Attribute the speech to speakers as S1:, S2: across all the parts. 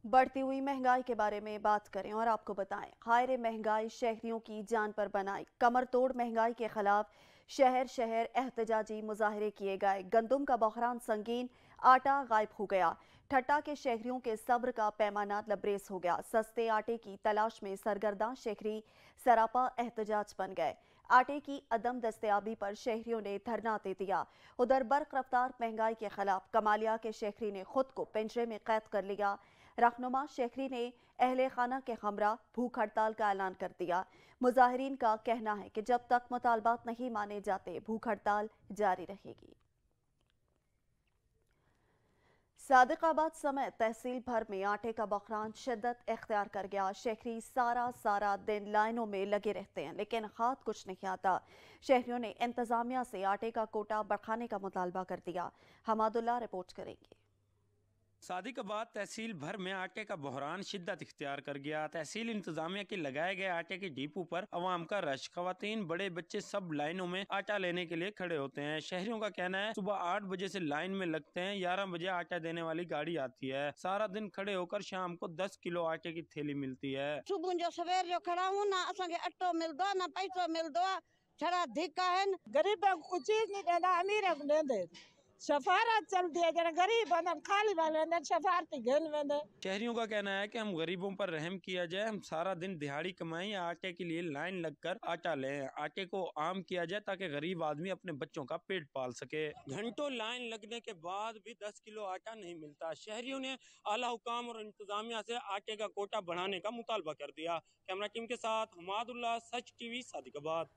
S1: बढ़ती हुई महंगाई के बारे में बात करें और आपको बताएं, खायर महंगाई शहरियों की जान पर बनाई। कमर तोड़ महंगाई के खिलाफ शहर शहर एहतजाजी मुजाहरे किए गए। गंदम का बहरान संगीन, आटा गायब हो गया। ठट्टा के शहरियों के सब्र का पैमाना लबरेज हो गया। सस्ते आटे की तलाश में सरगर्दा शहरी सरापा एहतजाज बन गए। आटे की अदम दस्तयाबी पर शहरियों ने धरना दे दिया। उधर बर्क रफ्तार महंगाई के खिलाफ कमालिया के शहरी ने खुद को पिंजरे में कैद कर लिया। रहनुमा शहरी ने अहले खाना के हमरा भूख हड़ताल का ऐलान कर दिया। मुजाहिरीन का कहना है कि जब तक मुतालबात नहीं माने जाते भूख हड़ताल जारी रहेगी। सादिकाबाद समेत तहसील भर में आटे का बहरान शिद्दत इख्तियार कर गया। शहरी सारा दिन लाइनों में लगे रहते हैं, लेकिन हाथ कुछ नहीं आता। शहरियों ने इंतजामिया से आटे का कोटा बढ़ाने का मुतालबा कर दिया। हमादुल्ला रिपोर्ट करेंगे।
S2: सादिकाबाद तहसील भर में आटे का बहरान शिद्दत इख्तियार कर गया। तहसील इंतजामिया के लगाए गए आटे के डिपो पर अवाम का रश, खवातीन बड़े बच्चे सब लाइनों में आटा लेने के लिए खड़े होते हैं। शहरियों का कहना है सुबह 8 बजे से लाइन में लगते हैं, 11 बजे आटा देने वाली गाड़ी आती है। सारा दिन खड़े होकर शाम को 10 किलो आटे की थैली मिलती है।
S3: सुबह जो सवेर जो खड़ा हूँ ना असांखे अटो मिलदो ना पैसो मिलदो, छड़ा धिक्का है।
S4: गरीब को चीज नहीं देना, अमीर को दे सफारत चलती है। जरा गरीब खाली वाले सफारती घन वेंदे।
S2: शहरियों का कहना है कि हम गरीबों पर रहम किया जाए, हम सारा दिन दिहाड़ी कमाएं या आटे के लिए लाइन लगकर आटा लें। आटे को आम किया जाए ताकि गरीब आदमी अपने बच्चों का पेट पाल सके। घंटों लाइन लगने के बाद भी 10 किलो आटा नहीं मिलता। शहरियों ने आला हुकाम और इंतजामिया से आटे का कोटा बढ़ाने का मुतालबा कर दिया। कैमरा टीम के साथ हमादुल्ला, सच टीवी, सादिकाबाद।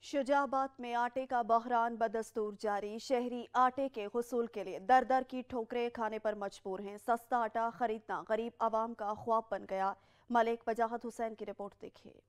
S1: शुजाबाद में आटे का बहरान बदस्तूर जारी। शहरी आटे के हुसूल के लिए दर दर की ठोकरें खाने पर मजबूर हैं। सस्ता आटा खरीदना गरीब आवाम का ख्वाब बन गया। मलिक वजाहत हुसैन की रिपोर्ट देखिए।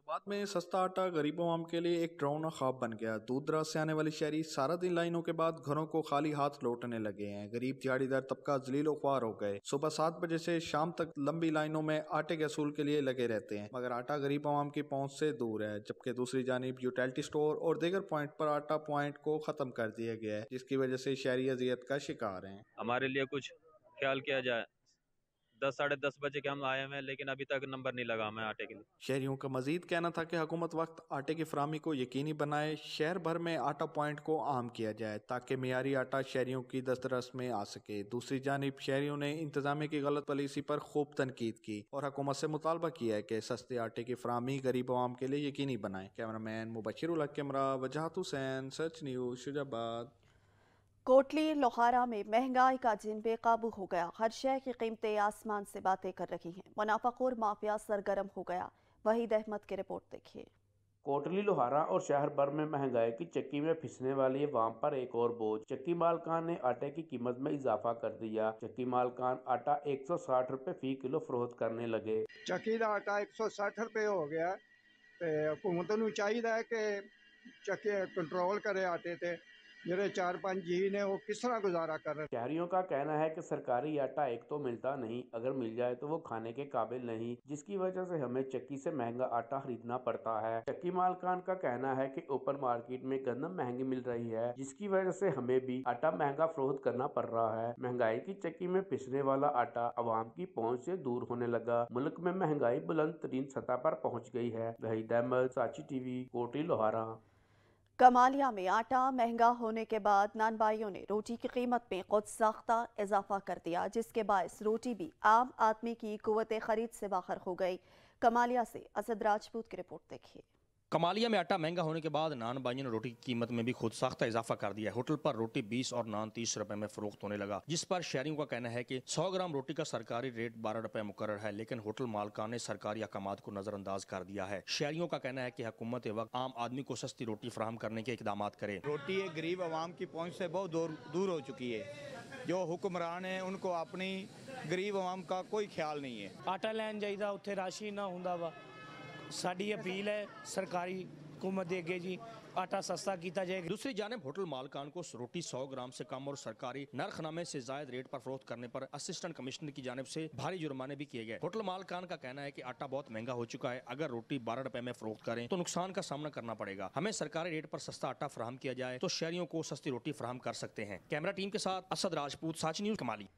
S5: बाद में सस्ता आटा गरीब आवाम के लिए एक डरावना ख्वाब बन गया। दूर दराज से आने वाली शहरी सारा दिन लाइनों के बाद घरों को खाली हाथ लौटने लगे हैं। गरीब दिहाड़ीदार तबका जलीलो ख्वार हो गए। सुबह 7 बजे से शाम तक लंबी लाइनों में आटे के असूल के लिए लगे रहते हैं, मगर आटा गरीब आवाम की पहुंच से दूर है। जबकि दूसरी जानिब यूटिलिटी स्टोर और दीगर पॉइंट पर आटा पॉइंट को खत्म कर दिया गया है, जिसकी वजह से शहरी अजियत का शिकार हैं।
S6: हमारे लिए कुछ ख्याल किया जाए। 10 साढ़े 10 बजे के हम आए हैं, लेकिन अभी तक नंबर नहीं लगा हमें आटे के लिए।
S5: शहरियों का मजीद कहना था कि हुकूमत वक्त आटे की फरामी को यकीनी बनाए, शहर भर में आटा पॉइंट को आम किया जाए ताकि मियारी आटा शहरियों की दस्तरस में आ सके। दूसरी जानिब शहरियों ने इंतजामिया की गलत पॉलिसी पर खूब तनकीद की और हुकूमत से मुतालबा किया है कि सस्ते आटे की फरामी गरीब आवाम के लिए यकीनी बनाए। कैमरामैन मुबशिर उल हक कैमरा, वजाहत हुसैन, सच न्यूज़, शुजाबाद।
S1: कोटली लोहारा में महंगाई का जिन बेकाबू हो गया। हर शय की कीमतें आसमान से बातें कर रही हैं। मुनाफाखोर माफिया सरगर्म हो गया। वहीद अहमद की रिपोर्ट देखिए।
S7: कोटली लोहारा और शहर भर में महंगाई की चक्की में फिसने वाली अवाम पर एक और बोझ। चक्की मालकान ने आटे की कीमत में इजाफा कर दिया। चक्की मालकान आटा 160 रुपए फी किलो फरोख्त करने लगे।
S8: चक्की का आटा 160 रुपए हो गया। हुकूमत नूं चाहिए है कि चक्की कंट्रोल करे आटे ते। मेरे 4-5 जी ने वो किस तरह गुजारा कर रहे।
S7: शहरियों का कहना है कि सरकारी आटा एक तो मिलता नहीं, अगर मिल जाए तो वो खाने के काबिल नहीं, जिसकी वजह से हमें चक्की से महंगा आटा खरीदना पड़ता है। चक्की मालकान का कहना है कि ओपन मार्केट में गंदम महंगी मिल रही है, जिसकी वजह से हमें भी आटा महंगा फरोख्त करना पड़ रहा है। महंगाई की चक्की में पिसने वाला आटा अवाम की पहुँच से दूर होने लगा। मुल्क में महंगाई बुलंद तरीन सतह पर पहुँच गई है। वहीद अहमद, साची टीवी, कोटली लोहारा।
S1: कमालिया में आटा महंगा होने के बाद नानबाइयों ने रोटी की कीमत में खुद साख्ता इजाफा कर दिया, जिसके बायस रोटी भी आम आदमी की कुव्वत खरीद से बाहर हो गई। कमालिया से असद राजपूत की रिपोर्ट देखिए।
S9: कमालिया में आटा महंगा होने के बाद नान बाइयों ने रोटी की कीमत में भी खुद साख्ता इजाफा कर दिया। होटल पर रोटी 20 और नान 30 रुपए में फरोख्त होने लगा, जिस पर शहरियों का कहना है कि 100 ग्राम रोटी का सरकारी रेट 12 रुपए मुकर्रर है, लेकिन होटल मालकान ने सरकारी अहकामात को नजरअंदाज कर दिया है। शहरियों का कहना है कि हुकूमत वक्त आम आदमी को सस्ती रोटी फराहम करने के इकदाम करे।
S10: रोटी एक गरीब आवाम की पहुँच से बहुत दूर हो चुकी है। जो हुक्मरान है उनको अपनी गरीब आवाम का कोई ख्याल नहीं है।
S11: आटा लैन जाइदा उत्थे राशि ना हुंदा वा। साडी अपील है सरकारी हुकूमत दे अगे जी, आटा सस्ता किया जाएगा।
S9: दूसरी जानिब होटल मालकान को रोटी 100 ग्राम से कम और सरकारी नरखनामे से जायद रेट पर फरोख्त करने पर असिस्टेंट कमिश्नर की जानिब से भारी जुर्माने भी किए गए। होटल मालकान का कहना है कि आटा बहुत महंगा हो चुका है, अगर रोटी 12 रुपए में फरोख्त करें तो नुकसान का सामना करना पड़ेगा। हमें सरकारी रेट पर सस्ता आटा फराहम किया जाए तो शहरियों को सस्ती रोटी फराहम कर सकते हैं। कैमरा टीम के साथ असद राजपूत, साची न्यूज़, कमाली।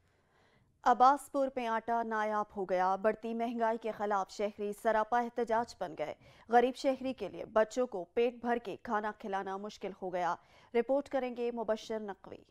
S1: अब्बासपुर में आटा नायाब हो गया। बढ़ती महंगाई के खिलाफ शहरी सरापा एहतजाज बन गए। गरीब शहरी के लिए बच्चों को पेट भर के खाना खिलाना मुश्किल हो गया। रिपोर्ट करेंगे मुबश्शिर नकवी।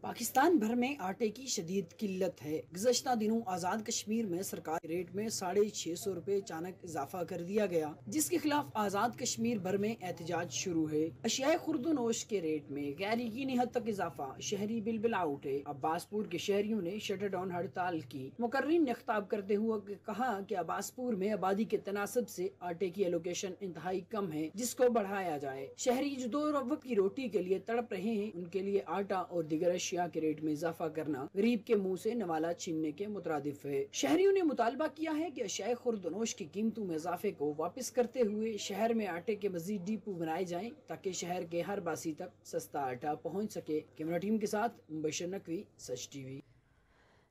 S12: पाकिस्तान भर में आटे की शदीद किल्लत है। गुज़श्ता दिनों आज़ाद कश्मीर में सरकारी रेट में 650 रुपए अचानक इजाफा कर दिया गया, जिसके खिलाफ आज़ाद कश्मीर भर में एहतजाज शुरू है। अशियाए खुर्दनोश के रेट में गैर यकीनी हद तक इजाफा शहरी बिलबिला उठे। अब्बासपुर के शहरियों ने शटर डाउन हड़ताल की। मुकर्रीन ने खिताब करते हुए कहा कि अब्बासपुर में आबादी के तनासब से आटे की एलोकेशन इंतहाई कम है, जिसको बढ़ाया जाए। शहरी जो 2 वक्त की रोटी के लिए तड़प रहे हैं, उनके लिए आटा और दीगर के रेट में इजाफा करना गरीब के मुंह से नवाला छीनने के मुतरादिफ है। शहरियों ने मुतालबा किया है कि अशियाए खुर्दनोश की कीमतों में इजाफे को वापस करते हुए शहर में आटे के मजीद डिपो बनाए जाएं, ताकि शहर के हर बासी तक सस्ता आटा पहुंच सके। कैमरा टीम के साथ मुबश्शिर नकवी, सच टीवी।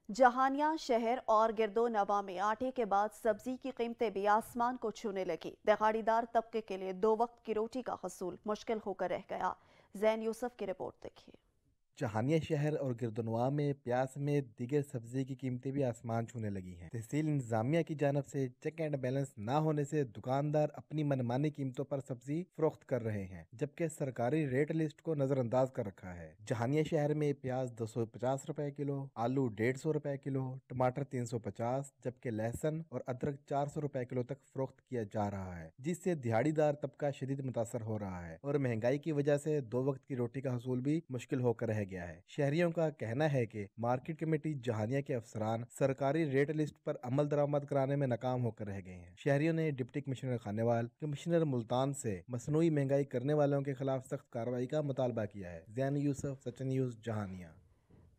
S1: जहानिया शहर और गिरदो नवा में आटे के बाद सब्जी की कीमतें भी आसमान को छूने लगी। दिहाड़ीदार तबके के लिए 2 वक्त की रोटी का हसूल मुश्किल होकर रह गया। जैन यूसुफ की रिपोर्ट देखिए।
S13: जहानिया शहर और गिरदनवा में प्याज में दीगर सब्जी की कीमतें भी आसमान छूने लगी हैं। तहसील इंतजामिया की जानब से चेक एंड बैलेंस ना होने से दुकानदार अपनी मनमानी कीमतों पर सब्जी फरोख्त कर रहे हैं, जबकि सरकारी रेट लिस्ट को नजरअंदाज कर रखा है। जहानिया शहर में प्याज 250 रुपए किलो, आलू 150 रुपए किलो, टमाटर 350, जबकि लहसुन और अदरक 400 रुपए किलो तक फरोख्त किया जा रहा है, जिससे दिहाड़ीदार तबका शदीद मुतासर हो रहा है और महंगाई की वजह से 2 वक्त की रोटी का हसूल भी मुश्किल होकर रह गया है। शहरियों का कहना है कि मार्केट कमेटी जहानिया के अफसरान सरकारी रेट लिस्ट पर अमल दरामद कराने में नाकाम होकर रह गए हैं। शहरियों ने deputy commissioner Khanewal, commissioner Multan से मसनूई महंगाई करने वालों के खिलाफ सख्त कार्रवाई का मुतालबा किया है। जैन यूसुफ, सच न्यूज़, जहानिया।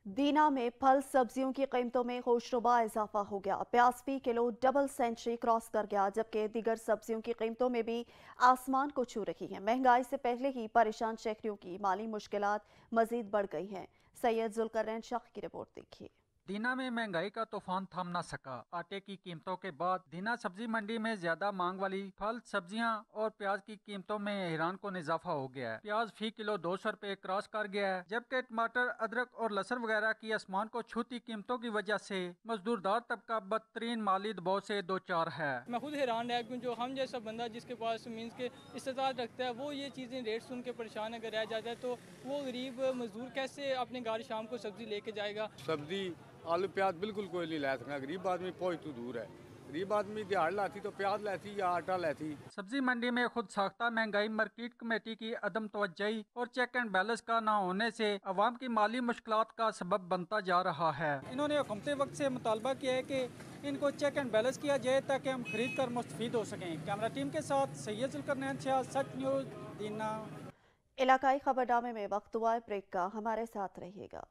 S1: दीना में फल सब्जियों की कीमतों में होशरुबा इजाफा हो गया। प्याज फी किलो डबल सेंचुरी क्रॉस कर गया, जबकि दीगर सब्जियों की कीमतों में भी आसमान को छू रही हैं। महंगाई से पहले ही परेशान शहरियों की माली मुश्किलात मजीद बढ़ गई हैं। सैयद जुल्करनैन शाह की रिपोर्ट देखिए।
S14: दीना में महंगाई का तूफान थम न सका। आटे की कीमतों के बाद दीना सब्जी मंडी में ज्यादा मांग वाली फल सब्जियां और प्याज की कीमतों में हैरान को इजाफा हो गया है। प्याज फी किलो 200 रुपए क्रॉस कर गया है, जबकि टमाटर, अदरक और लहसुन वगैरह की आसमान को छूती कीमतों की वजह से मजदूरदार तबका बदतरीन माली दबाव से दो चार है।
S15: मैं खुद हैरान है, क्योंकि जो हम जैसा बंदा जिसके पास मीन्स के इस्तेताद रखता है, वो ये चीजें रेट सुन के परेशान अगर रह जाता है, तो वो गरीब मजदूर कैसे अपने घर शाम को सब्जी लेके जाएगा।
S16: सब्जी आलू प्याज बिल्कुल कोई नहीं ला सकता। गरीब आदमी पहुंच तो दूर है। गरीब आदमी दिहाड़ लाती तो प्याज लाती या आटा लाती।
S14: सब्जी मंडी में खुद साख्ता महंगाई, मार्केट कमेटी की अदम तवज्जोही और चेक एंड बैलेंस का न होने से अवाम की माली मुश्किलात का सबब बनता जा रहा है। इन्होंने हुकूमती वक्त से मुतालबा किया है कि इनको चेक एंड बैलेंस किया जाए, ताकि हम खरीद कर मुस्तफीद हो सकें। कैमरा टीम के साथ सैयद जुल्करनैन शाह, सच न्यूज़, दीना।
S1: इलाकाई खबरनामे में वक्त हुआ है ब्रेक का, हमारे साथ रहिएगा।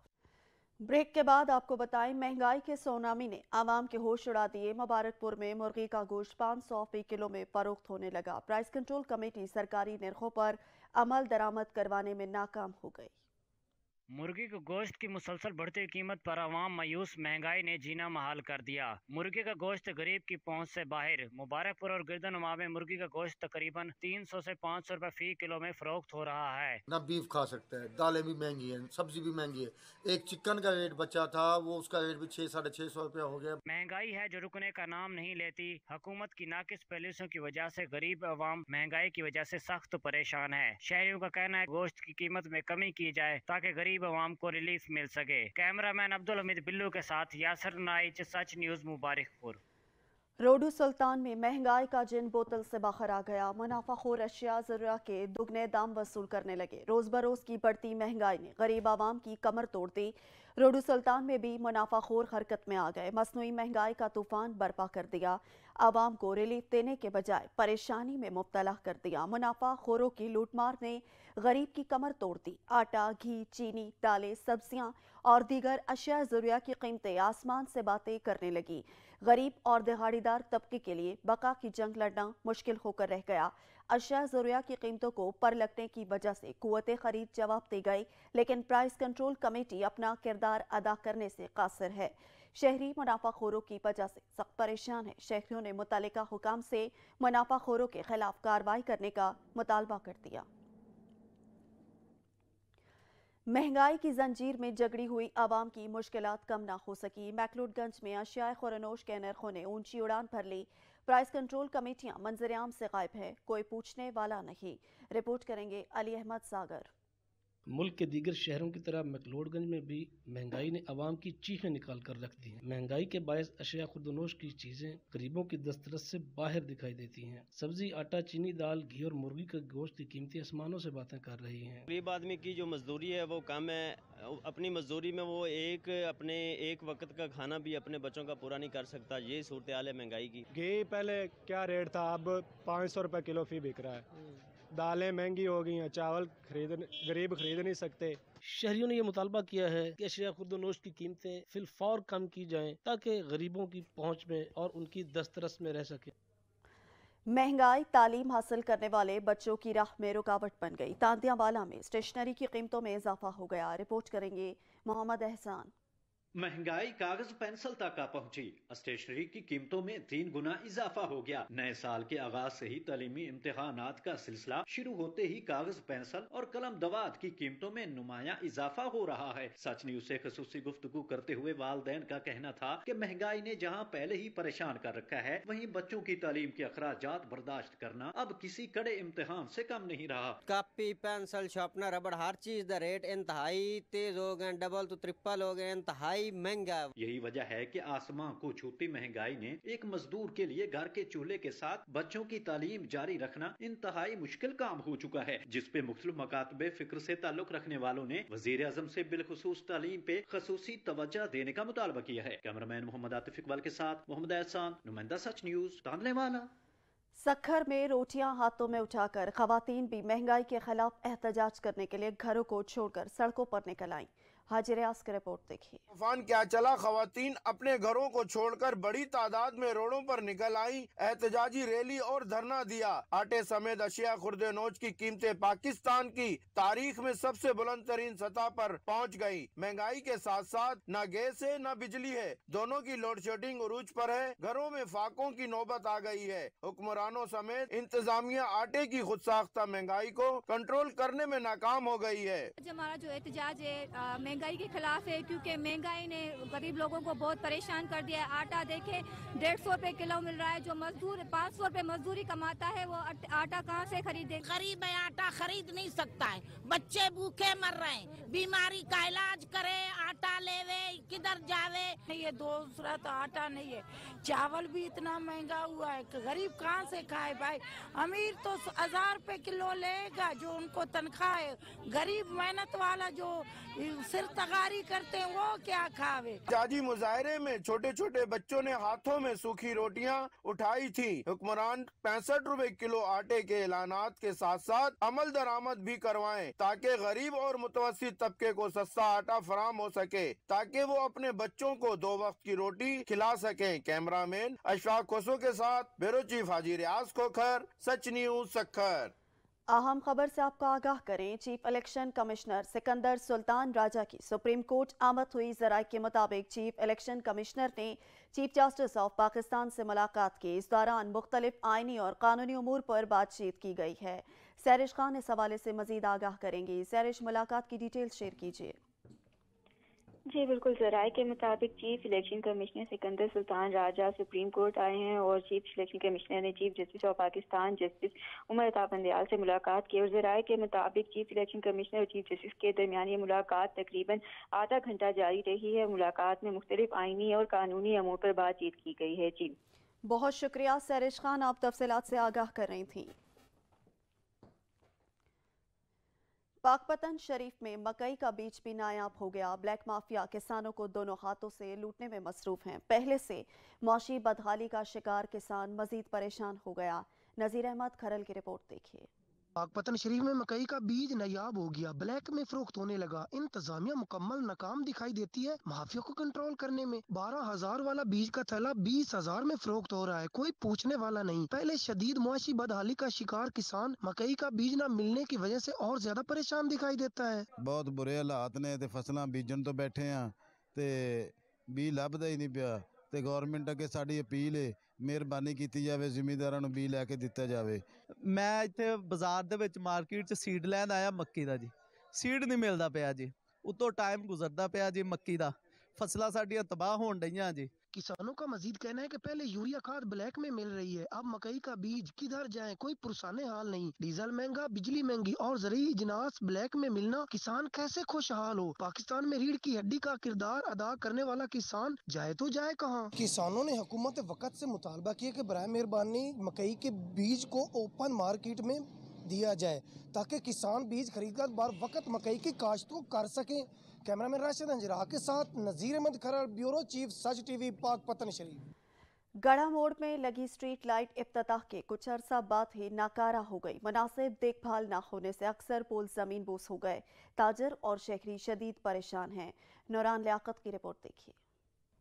S1: ब्रेक के बाद आपको बताएं, महंगाई के सोनामी ने आवाम के होश उड़ा दिए। मुबारकपुर में मुर्गी का गोश्त 500 फी किलो में फरोख्त होने लगा। प्राइस कंट्रोल कमेटी सरकारी निर्खों पर अमल दरामद करवाने में नाकाम हो गई।
S17: मुर्गी के गोश्त की मुसलसल बढ़ती कीमत पर आवाम मायूस। महंगाई ने जीना महाल कर दिया। मुर्गी का गोश्त गरीब की पहुंच से बाहर। मुबारकपुर और गिरदनवा में मुर्गी का गोश्त तकरीबन 300 से 500 रुपए फी किलो में फरोख्त हो रहा है।
S18: ना बीफ खा सकते हैं, दालें भी महंगी हैं, सब्जी भी महंगी है। एक चिकन का रेट बचा था, वो उसका रेट भी 600-650 रुपया हो गया।
S17: महंगाई है जो रुकने का नाम नहीं लेती। हुकूमत की नाकिस पॉलिसियों की वजह से गरीब अवाम महंगाई की वजह से सख्त परेशान है। शहरियों का कहना है गोश्त की कीमत में कमी की जाए, ताकि गरीब अवाम को रिलीफ मिल सके। कैमरामैन अब्दुल हमीद बिल्लू के साथ यासर नाइच, सच न्यूज़, मुबारकपुर।
S1: रोडू सुल्तान में महंगाई का जिन बोतल से बाहर आ गया। मुनाफाखोर अशिया ज़रूरत के दुगने दाम वसूल करने लगे। रोज बरोज की बढ़ती महंगाई ने गरीब आवाम की कमर तोड़ दी। रोडू सुल्तान में भी मुनाफाखोर हरकत में आ गए। मसनूई महंगाई का तूफान बर्पा कर दिया। आवाम को रिलीफ देने के बजाय परेशानी में मुब्तला कर दिया। मुनाफाखोरों की लूटमार ने गरीब की कमर तोड़ दी। आटा, घी, चीनी, दालें, सब्जियां और दीगर अशिया ज़रूरिया की कीमतें आसमान से बातें करने लगी। गरीब और दिहाड़ीदार तबके के लिए बका की जंग लड़ना मुश्किल होकर रह गया। अशिया ज़रूरिया की कीमतों को पर लगने की वजह से कुव्वते खरीद जवाब दे गई, लेकिन प्राइस कंट्रोल कमेटी अपना किरदार अदा करने से कासिर है। शहरी मुनाफाखोरों की वजह से सख्त परेशान है। शहरियों ने मुतल्लिका हुकाम से मुनाफाखोरों के खिलाफ कार्रवाई करने का मुतालबा कर दिया। महंगाई की जंजीर में जकड़ी हुई आवाम की मुश्किलात कम ना हो सकी। मैक्लोडगंज में अशियाए खुरनोश के नरखों ने ऊंची उड़ान भर ली। प्राइस कंट्रोल कमेटियां मंजर-ए-आम से गायब है, कोई पूछने वाला नहीं। रिपोर्ट करेंगे अली अहमद सागर।
S19: मुल्क के दीगर शहरों की तरह मैक्लोडगंज में भी महंगाई ने आवाम की चीखें निकाल कर रख दी हैं। महंगाई के बायस अशिया खुर्दनोश की चीजें गरीबों की दस्तरस से बाहर दिखाई देती हैं। सब्जी, आटा, चीनी, दाल, घी और मुर्गी का गोश्त की कीमतें आसमानों से बातें कर रही हैं।
S20: गरीब आदमी की जो मजदूरी है वो कम है। अपनी मजदूरी में वो एक वक्त का खाना भी अपने बच्चों का पूरा नहीं कर सकता। ये सूरत हाल है महंगाई की।
S21: घी पहले क्या रेट था, अब 500 रुपए किलो फी बिक रहा है। दालें महंगी हो गई हैं, चावल गरीब खरीद नहीं सकते।
S19: शहरियों ने यह मुतालबा किया है कि अशिया खुर्दनोश की कीमतें फिलफौर कम की जाएं ताकि गरीबों की पहुंच में और उनकी दस्तरस में रह सके।
S1: महंगाई तालीम हासिल करने वाले बच्चों की राह में रुकावट बन गई। तांतियावाला में स्टेशनरी की कीमतों में इजाफा हो गया। रिपोर्ट करेंगे मोहम्मद एहसान।
S22: महंगाई कागज पेंसिल तक आ पहुंची। स्टेशनरी की कीमतों में 3 गुना इजाफा हो गया। नए साल के आगाज से ही तालीमी इम्तिहानात का सिलसिला शुरू होते ही कागज पेंसिल और कलम दवात की कीमतों में नुमाया इजाफा हो रहा है। सच न्यूज से खसूसी गुफ्तगू करते हुए वालदैन का कहना था कि महंगाई ने जहां पहले ही परेशान कर रखा है, वहीं बच्चों की तालीम के अखराजात बर्दाश्त करना अब किसी कड़े इम्तिहान से कम नहीं रहा।
S23: कापी, पेंसिल, शार्पनर, रबड़, हर चीज का रेट इंतहाई तेज हो गए, डबल तो ट्रिपल हो गए, इंतहाई महंगा।
S22: यही वजह है कि आसमां को छूती महंगाई ने एक मजदूर के लिए घर के चूल्हे के साथ बच्चों की तालीम जारी रखना इंतहाई मुश्किल काम हो चुका है, जिस पे मुख्तलिफ मकातबे फिक्र से ताल्लुक रखने वालों ने वजीर आजम से बिलखुसूस तालीम पे खसूसी तवज्जो देने का मुतालबा किया है। कैमरामैन मोहम्मद आतिफ इकबाल के साथ मोहम्मद एहसान, नुमाइंदा सच न्यूज, तांदलेवाला।
S1: सक्खर में रोटियां हाथों में उठाकर खवातीन भी महंगाई के खिलाफ एहतजाज करने के लिए घरों को छोड़कर सड़कों पर निकल आईं। हाजिर रियाज की रिपोर्ट देखिए।
S24: तूफान क्या चला, खवातीन अपने घरों को छोड़कर बड़ी तादाद में रोडों पर निकल आई, एहतजाजी रैली और धरना दिया। आटे समेत अशिया खुर्दनोश की कीमतें पाकिस्तान की तारीख में सबसे बुलंद तरीन सतह पर पहुँच गयी। महंगाई के साथ साथ न गैस है न बिजली है, दोनों की लोड शेडिंग उरूज पर है। घरों में फाकों की नौबत आ गई है। हुक्मरानों समेत इंतजामिया आटे की खुद साख्ता महंगाई को कंट्रोल करने में नाकाम हो गई है।
S25: हमारा जो एहतजाज है महंगाई के खिलाफ है, क्योंकि महंगाई ने गरीब लोगों को बहुत परेशान कर दिया है। आटा देखे 150 रुपए किलो मिल रहा है। जो मजदूर 500 रुपए मजदूरी कमाता है वो आटा कहाँ से खरीदे?
S26: गरीब है, आटा खरीद नहीं सकता है। बच्चे भूखे मर रहे हैं, बीमारी का इलाज करे, आटा लेवे, किधर जावे।
S4: ये दूसरा तो आटा नहीं है, चावल भी इतना महंगा हुआ है, गरीब कहाँ से खाए भाई? अमीर तो 1000 रुपए किलो लेगा जो उनको तनख्वाह है, गरीब मेहनत वाला जो सिर तगारी करते हैं वो क्या खावे?
S24: जाजी मुजाहरे में छोटे छोटे बच्चों ने हाथों में सूखी रोटियां उठाई थी। हुक्मरान 65 रुपए किलो आटे के ऐलानात के साथ साथ अमल दरामद भी करवाएं ताकि गरीब और मुतवस्सित तबके को सस्ता आटा फराम हो सके, ताकि वो अपने बच्चों को 2 वक्त की रोटी खिला सकें। कैमरामैन अशफाक खोसो के साथ ब्यूरो चीफ हाजी रियाज खोखर, सच न्यूज सक्खर।
S1: अहम खबर से आपको आगाह करें। Chief election commissioner Sikandar Sultan राजा की सुप्रीम कोर्ट आमद हुई। ज़राए के मुताबिक चीफ इलेक्शन कमिश्नर ने चीफ जस्टिस ऑफ पाकिस्तान से मुलाकात की। इस दौरान मुख्तलिफ आइनी और कानूनी उमूर पर बातचीत की गई है। सैरिश खान इस हवाले से मजीद आगाह करेंगी। सैरिश, मुलाकात की डिटेल शेयर कीजिए।
S27: जी बिल्कुल, ज़राए के मुताबिक chief election commissioner Sikandar Sultan Raja supreme court आए हैं और चीफ इलेक्शन कमिश्नर ने chief justice of Pakistan justice Umar Ata Bandial से मुलाकात की। और ज़राए के मुताबिक चीफ इलेक्शन कमिश्नर और चीफ जस्टिस के दरमियान ये मुलाकात तकरीबन आधा घंटा जारी रही है। मुलाकात में मुख्तलिफ आइनी और कानूनी अमूर पर बातचीत की गई है। जी
S1: बहुत शुक्रिया सैरिश खान, आप तफसीलात से आगाह कर रही थी। पाकपतन शरीफ में मकई का बीज भी नायाब हो गया। ब्लैक माफिया किसानों को दोनों हाथों से लूटने में मसरूफ हैं। पहले से मौशी बदहाली का शिकार किसान मजीद परेशान हो गया। नजीर अहमद खरल की रिपोर्ट देखिए।
S28: पाकपतन शरीफ में मकई का बीज नायाब हो गया, ब्लैक में फरोख्त होने लगा। इंतजामिया मुकम्मल नाकाम दिखाई देती है माफिया को कंट्रोल करने में। 12,000 वाला बीज का थैला 20,000 में फरोख्त हो रहा है, कोई पूछने वाला नहीं। पहले शदीद मुआशी बदहाली का शिकार किसान मकई का बीज न मिलने की वजह से और ज्यादा परेशान दिखाई देता है।
S29: बहुत बुरे हालात ने ते फसलां बीजन तो बैठे हैं ते बीज लभदा ही नहीं पिया ते गवर्नमेंट अगे साडी अपील है ਮਿਹਰਬਾਨੀ ਕੀਤੀ ਜਾਵੇ, ਜ਼ਿਮੀਂਦਾਰਾਂ ਨੂੰ ਬੀਜ ਲੈ ਕੇ ਦਿੱਤਾ ਜਾਵੇ।
S30: ਮੈਂ ਇੱਥੇ ਬਾਜ਼ਾਰ ਦੇ ਵਿੱਚ ਮਾਰਕੀਟ 'ਚ ਸੀਡ ਲੈਣ ਆਇਆ ਮੱਕੀ ਦਾ ਜੀ,
S2: ਸੀਡ ਨਹੀਂ ਮਿਲਦਾ ਪਿਆ ਜੀ, ਉਤੋਂ ਟਾਈਮ ਗੁਜ਼ਰਦਾ ਪਿਆ ਜੀ, ਮੱਕੀ ਦਾ फसलां साडियां तबाह होण डईयां जी।
S28: किसानों का मजीद कहना है कि पहले यूरिया खाद ब्लैक में मिल रही है, अब मकई का बीज किधर जाए कोई पुरसाने हाल नहीं। डीजल महंगा, बिजली महंगी और ज़रूरी जिनास ब्लैक में मिलना, किसान कैसे खुशहाल हो। पाकिस्तान में रीढ़ की हड्डी का किरदार अदा करने वाला किसान जाए तो जाए कहाँ। किसानों ने हुकूमत वक्त से मुतालबा किया कि बराए मेहरबानी मकई के बीज को ओपन मार्केट में दिया जाए ताकि किसान बीज खरीदकर बार वक्त मकई की काश्त को कर सके। कैमरामैन राशिद अंजरा के साथ नजीर अहमद खरड़, ब्यूरो चीफ, सच टीवी, पाकपतन शरीफ।
S1: गड़ा मोड़ में लगी स्ट्रीट लाइट इफ्तिताह के कुछ अरसा बाद ही नाकारा हो गई। मुनासिब देखभाल न होने से अक्सर पोल जमीन बोस हो गए। ताजर और शहरी शदीद परेशान हैं। नूरान लियाकत की रिपोर्ट देखिए।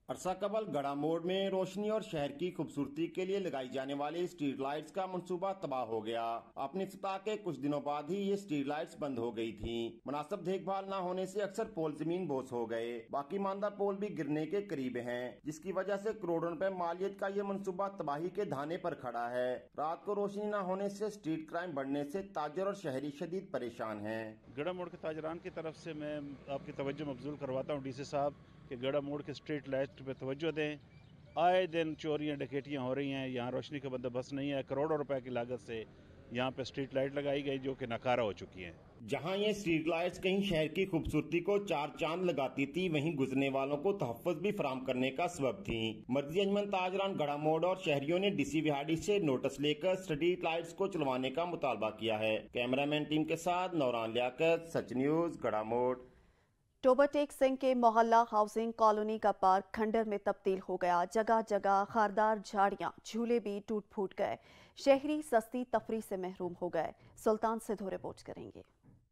S3: अरसा कबल गड़ा मोड़ में रोशनी और शहर की खूबसूरती के लिए लगाई जाने वाली स्ट्रीट लाइट्स का मंसूबा तबाह हो गया। अपने इफ्तिताह के कुछ दिनों बाद ही ये स्ट्रीट लाइट्स बंद हो गई थी। मुनासिब देखभाल न होने से अक्सर पोल जमीन बोस हो गए। बाकी मानदा पोल भी गिरने के करीब हैं, जिसकी वजह से करोड़ों रुपए मालियत का ये मंसूबा तबाही के धाने पर खड़ा है। रात को रोशनी न होने से स्ट्रीट क्राइम बढ़ने से ताजर और शहरी शदीद परेशान हैं।
S5: गड़ा मोड़ के ताजरान की तरफ से मैं आपकी तवज्जो मबजूल करवाता हूँ डीसी साहब कि गड़ा मोड़ के स्ट्रीट लाइट पे तवज्जो दें। आए दिन चोरियां डकैतियां हो रही हैं, यहाँ रोशनी का बंदोबस्त नहीं है। करोड़ों रुपए की लागत से यहाँ पे स्ट्रीट लाइट लगाई गई जो कि नाकारा हो चुकी हैं।
S3: जहाँ ये स्ट्रीट लाइट्स कहीं शहर की खूबसूरती को चार चांद लगाती थी, वहीं गुजरने वालों को तहफ़्फ़ुज़ भी फराहम करने का सबब थी। मर्जी अंजमन ताजरान गड़ा मोड़ और शहरियों ने डीसी विहाड़ी से नोटिस लेकर स्ट्रीट लाइट्स को चलवाने का मुतालबा किया है। कैमरामैन टीम के साथ नौरान लियाकत, सच न्यूज़, गड़ा मोड़।
S1: टोबाटेक सिंह के मोहल्ला हाउसिंग कॉलोनी का पार्क खंडर में तब्दील हो गया। जगह जगह खारदार झाड़ियां, झूले भी टूट फूट गए। शहरी सस्ती तफरी से महरूम हो गए। सुल्तान सिद्धू रिपोर्ट करेंगे।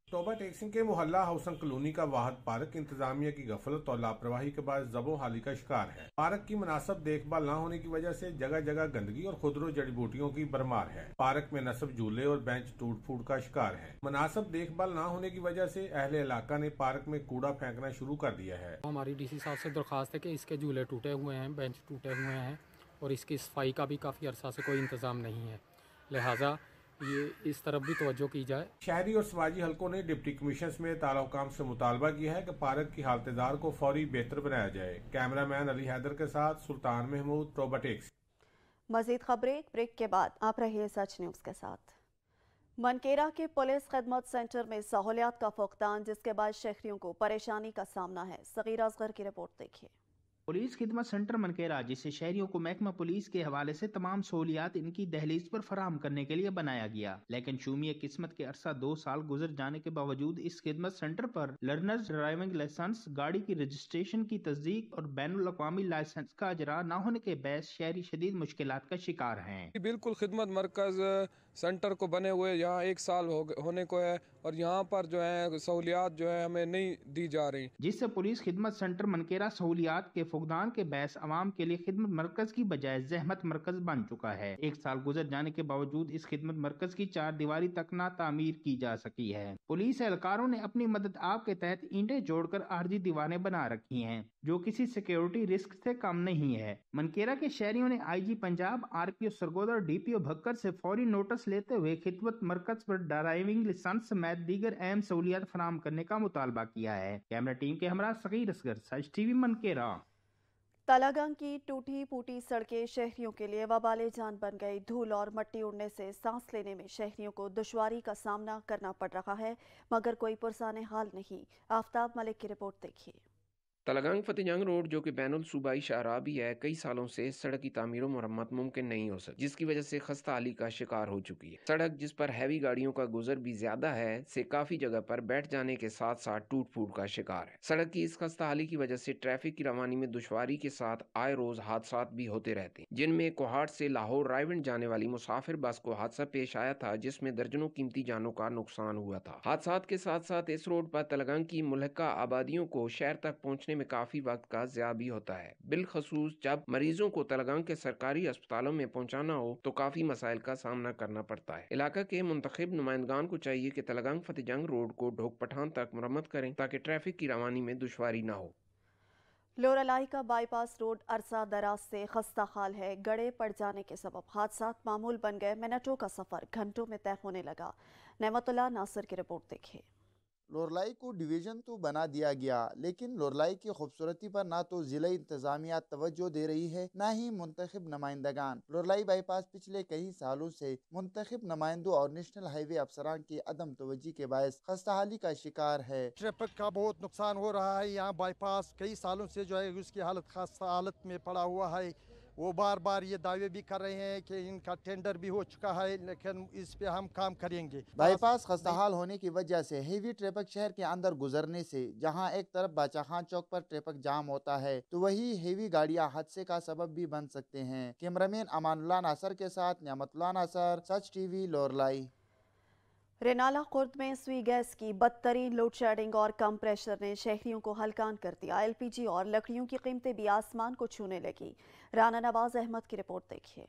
S6: टोबाटेक सिंह के मोहल्ला हाउसिंग कॉलोनी का वाहद पार्क इंतजामिया की गफलत और लापरवाही के बाद जबो हाली का शिकार है। पार्क की मुनासिब देखभाल न होने की वजह से जगह जगह गंदगी और खुदरो जड़ी बूटियों की भरमार है। पार्क में नस्ब झूले और बेंच टूट फूट का शिकार है। मुनासिब देखभाल न होने की वजह से अहले इलाका ने पार्क में कूड़ा फेंकना शुरू कर दिया है।
S7: हमारी डीसी साहब से दरखास्त है कि इसके झूले टूटे हुए हैं, बेंच टूटे हुए हैं और इसकी सफाई का भी काफ़ी अरसा से कोई इंतजाम नहीं है, लिहाजा ये इस तरफ भी तवज्जो की जाए। शहरी और समाजी हलकों ने डिप्टी कमीशन में ताल्लुकाम से मुतालबा किया है कि पार्क की हालतदार को फौरी बेहतर बनाया जाए। कैमरामैन अली हैदर के साथ सुल्तान महमूद, टोबाटेक।
S1: मजीद खबरें ब्रेक के बाद। आप रहिए सच न्यूज़ के साथ। मनकेरा के पुलिस खिदमत सेंटर में सहूलियात का फुकदान, जिसके बाद शहरियों को परेशानी का सामना है। सगीर असगर की रिपोर्ट देखिए।
S8: पुलिस खिदमत सेंटर मनकेरा, जिसे शहरियों को महकमा पुलिस के हवाले से तमाम सहूलियात इनकी दहलीज पर फराहम करने के लिए बनाया गया, लेकिन शूमिय किस्मत के अरसा 2 साल गुजर जाने के बावजूद इस खिदमत सेंटर पर लर्नर्स ड्राइविंग लाइसेंस, गाड़ी की रजिस्ट्रेशन की तस्दीक और बैनुल अक़वामी लाइसेंस का अजरा न होने के बायस शहरी शदीद मुश्किलात का शिकार हैं।
S9: बिल्कुल खिदमत मरकज सेंटर को बने हुए यहाँ 1 साल होने को है और यहाँ पर जो है सहूलियात जो है हमें नहीं दी जा रही,
S8: जिससे पुलिस खिदमत सेंटर मनकेरा सहूलियात के फुकदान के बहस अवाम के लिए खिदमत मरकज की बजाय जहमत मरकज बन चुका है। 1 साल गुजर जाने के बावजूद इस खिदमत मरकज की 4 दीवारी तक ना तामीर की जा सकी है। पुलिस एहलकारों ने अपनी मदद आप के तहत ईंटें जोड़कर आर्जी दीवारें बना रखी हैं, जो किसी सिक्योरिटी रिस्क से कम नहीं है। मनकेरा के शहरियों ने IG Punjab, RPO Sargodha, DPO Bhakkar से फौरी नोटिस लेते हुए खिदमत मरकज पर ड्राइविंग लाइसेंस समेत दीगर अहम सहूलियात फराहम करने का मुतालबा किया है। कैमरा टीम के हमरा सगीर असगर, सच टीवी मनकेरा।
S1: तलागंग की टूटी फूटी सड़कें शहरियों के लिए वबाले जान बन गई। धूल और मिट्टी उड़ने से सांस लेने में शहरियों को दुश्वारी का सामना करना पड़ रहा है, मगर कोई पुरसाने हाल नहीं। आफ्ताब मलिक की रिपोर्ट देखिए।
S10: तलागंग फतेहजंग रोड, जो कि बैनुल सूबाई शाहराह भी है, कई सालों से सड़क की तामीर और मरम्मत मुमकिन नहीं हो सकी, जिसकी वजह से खस्ता हाली का शिकार हो चुकी है। सड़क, जिस पर हैवी गाड़ियों का गुजर भी ज्यादा है, से काफी जगह पर बैठ जाने के साथ साथ टूट फूट का शिकार है। सड़क की इस खस्ता हाली की वजह से ट्रैफिक की रवानी में दुश्वारी के साथ आए रोज हादसा भी होते रहते हैं, जिनमें कोहाट से लाहौर रायविंड जाने वाली मुसाफिर बस को हादसा पेश आया था, जिसमें दर्जनों कीमती जानों का नुकसान हुआ था। हादसात के साथ साथ इस रोड पर तलागंग की मुल्हका आबादियों को शहर तक पहुँचने में काफी वक्त का ज़्यादा भी होता है, बिलखसूस जब मरीजों को तलागंग के सरकारी अस्पतालों में पहुंचाना हो तो काफी मसाइल का सामना करना पड़ता है। इलाका के मुंतखब नुमाइंदगान को चाहिए कि तलागंग फतेहजंग रोड को ढोक पठान तक मरम्मत करें, ताकि ट्रैफिक की रवानी में दुश्वारी न हो।
S1: लोरालाई का बाईपास रोड अरसा दराज से खस्ता हाल है। गड़े पड़ जाने के सबब हादसात मामूल बन गए। मिनटों का सफर घंटों में तय होने लगा। नेमतुल्लाह नासिर की रिपोर्ट देखिए।
S11: لورلائی کو ڈویژن 2 بنا دیا گیا، لیکن لورلائی کی خوبصورتی پر نہ تو ضلع انتظامیہ توجہ دے رہی ہے نہ ہی منتخب نمائندگان۔ لورلائی بائی پاس پچھلے کئی سالوں سے منتخب نمائندوں اور نیشنل ہائی وے افسران کی عدم توجہ کے باعث خستہ حالی کا شکار ہے۔
S12: ٹریفک کا بہت نقصان ہو رہا ہے، یہاں بائی پاس کئی سالوں سے جو ہے اس کی حالت خستہ حالت میں پڑا ہوا ہے۔ وہ بار بار یہ دعوے بھی کر رہے ہیں کہ ان کا ٹینڈر بھی ہو چکا ہے، لیکن اس پہ ہم کام کریں گے۔
S11: بائی پاس خستہ حال ہونے کی وجہ سے ہیوی ٹریفک شہر کے اندر گزرنے سے جہاں ایک طرف باچا خان چوک پر ٹریفک جام ہوتا ہے تو وہی ہیوی گاڑیاں حادثے کا سبب بھی بن سکتے ہیں۔ کیمرامین امان اللہ ناصر کے ساتھ نعمت اللہ ناصر، سچ ٹی وی، لورلائی۔
S1: رینالہ خرد میں سوئی گیس کی بدترین لوڈ شیڈنگ اور کم پریشر نے شہریوں کو ہلکان کر دیا۔ ایل پی جی اور لکڑیوں کی قیمتیں بھی آسمان کو چھونے لگی۔ رانا نواز احمد کی رپورٹ دیکھیے۔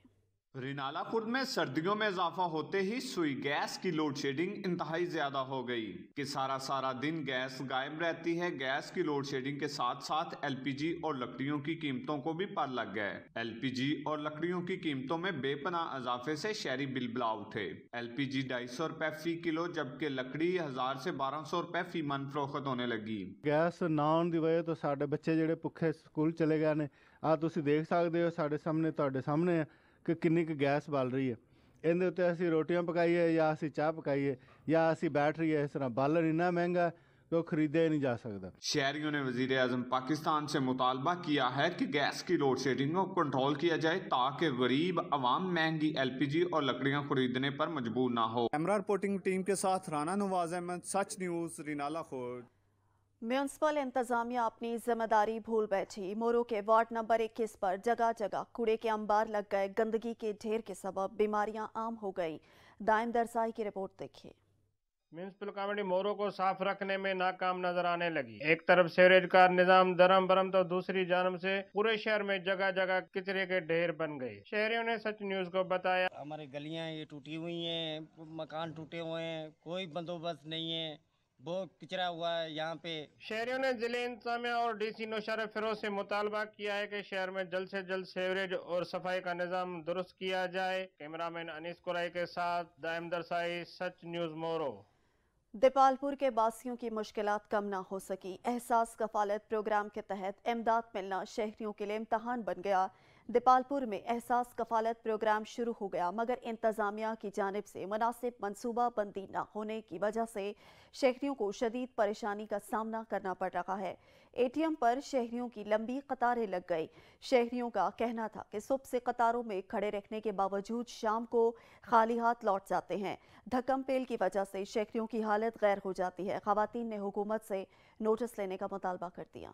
S13: رینالہ خرد میں سردیوں میں اضافہ ہوتے ہی سوئی گیس کی لوڈ شیڈنگ انتہائی زیادہ ہو گئی کہ سارا دن گیس غائب رہتی ہے۔ گیس کی لوڈ شیڈنگ کے ساتھ ساتھ ایل پی جی اور لکڑیوں کی قیمتوں کو بھی پر لگ گئے۔ ایل پی جی اور لکڑیوں کی قیمتوں میں بے پناہ اضافے سے شہری بل بلا اٹھے۔ ایل پی جی 250 روپے فی کلو جبکہ لکڑی 1000 سے 1200 روپے فی من فروخت ہونے لگی۔
S14: گیس نہ آن دی وجہ تو ساڈے بچے جڑے بھوکے سکول چلے گئے نے، آ تسی دیکھ سکدے ہو ساڈے سامنے تواڈے سامنے کہ کنی کہ گیس بل رہی ہے۔ اندے اوتے اسی روٹیاں پکائیے یا اسی چاہ پکائیے یا اسی بیٹھ رہی ہے، اس طرح بالن اتنا مہنگا ہے کہ خریدے نہیں جا سکتا۔
S13: شہریوں نے وزیر اعظم پاکستان سے مطالبہ کیا ہے کہ گیس کی لوڈ شیڈنگ کو کنٹرول کیا جائے تاکہ غریب عوام مہنگی ایل پی جی اور لکڑیاں خریدنے پر مجبور نہ ہو۔
S15: کیمرہ رپورٹنگ ٹیم کے ساتھ رانا نواز احمد، سچ نیوز، رینالہ خرد۔
S1: میونسپل انتظامیہ اپنی ذمہ داری بھول بیٹھی۔ مورو کے وارڈ نمبر 21 پر جگہ جگہ کوڑے کے انبار لگ گئے۔ گندگی کے ڈھیر کے سبب بیماریاں عام ہو گئیں۔ دائم درسائی کی رپورٹ دیکھیے۔
S16: میونسپل کمیٹی مورو کو صاف رکھنے میں ناکام نظر آنے لگی۔ ایک طرف سیوریج کا نظام درم برم تو دوسری جانب سے پورے شہر میں جگہ جگہ کچرے کے ڈھیر بن گئے۔ شہریوں نے سچ نیوز کو بتایا،
S23: ہماری گلیاں یہ ٹوٹی ہوئی ہیں، مکان ٹوٹے ہوئے ہیں، کوئی بندوبست نہیں ہے، بہت کچرا ہوا ہے یہاں پہ۔
S16: شہریوں نے ضلع انتظامیہ اور ڈی سی نوشہر فیروز سے مطالبہ کیا ہے کہ شہر میں جلد سے جلد سیوریج اور صفائی کا نظام درست کیا جائے۔ کیمرامین انیس قرائی کے ساتھ دائم درسائی، سچ نیوز مورو۔
S1: دیپالپور کے باسیوں کی مشکلات کم نہ ہو سکی۔ احساس کفالت پروگرام کے تحت امداد ملنا شہریوں کے لیے امتحان بن گیا۔ دیپالپور میں احساس کفالت پروگرام شروع ہو گیا مگر انتظامیہ کی جانب سے مناسب منصوبہ بندی نہ ہونے کی وجہ سے شہریوں کو شدید پریشانی کا سامنا کرنا پڑ رہا ہے۔ اے ٹی ایم پر شہریوں کی لمبی قطاریں لگ گئی۔ شہریوں کا کہنا تھا کہ صبح سے قطاروں میں کھڑے رہنے کے باوجود شام کو خالی ہاتھ لوٹ جاتے ہیں۔ دھکم پیل کی وجہ سے شہریوں کی حالت غیر ہو جاتی ہے۔ خواتین نے حکومت سے نوٹس لینے کا مطالبہ کر دیا۔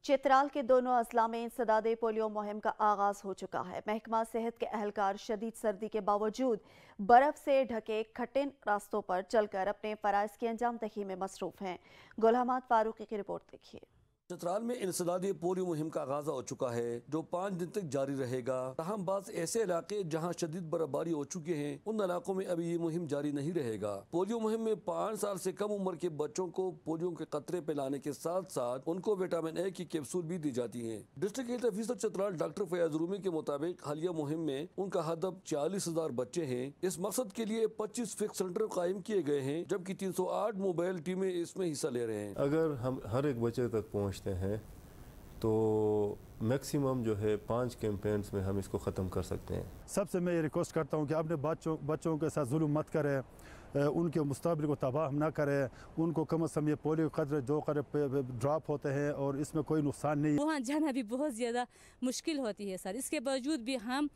S1: چترال کے دونوں اضلاع میں انسداد پولیو مہم کا آغاز ہو چکا ہے۔ محکمہ صحت کے اہلکار شدید سردی کے باوجود برف سے ڈھکے کٹھن راستوں پر چل کر اپنے فرائض کی انجام دہی میں مصروف ہیں۔ گل حماد فاروقی کی رپورٹ دیکھیے۔
S17: چترال میں انسدادی پولیو مہم کا آغاز ہو چکا ہے جو 5 دن تک جاری رہے گا۔ تاہم بعض ایسے علاقے جہاں شدید برفباری ہو چکے ہیں ان علاقوں میں ابھی یہ مہم جاری نہیں رہے گا۔ پولیو مہم میں 5 سال سے کم عمر کے بچوں کو پولیو کے قطرے پلانے کے ساتھ ساتھ ان کو وٹامن اے کی کیپسول بھی دی جاتی ہیں۔ District health officer Chitral doctor Fayyaz Rumi کے مطابق حالیہ مہم میں ان کا ہدف 40,000 بچے ہیں۔ اس مقصد کے لیے 25 فکس سینٹر قائم کیے گئے ہیں جبکہ 308 موبائل ٹیمیں اس میں حصہ لے رہے ہیں۔
S18: اگر ہم ہر ایک بچے تک پہنچتے ہیں تو میکسیمم جو ہے 5 کیمپینز میں ہم اس کو ختم کر سکتے ہیں۔
S20: سب سے میں یہ ریکویسٹ کرتا ہوں کہ اپنے بچوں کے ساتھ ظلم مت کریں، ان کے مستقبل کو تباہ نہ کریں، ان کو کم از کم یہ پولیو قطرے 2 قطرے ڈراپ ہوتے ہیں اور اس میں کوئی نقصان نہیں۔
S30: وہاں جانا بھی بہت زیادہ مشکل ہوتی ہے سر، اس کے باوجود بھی ہم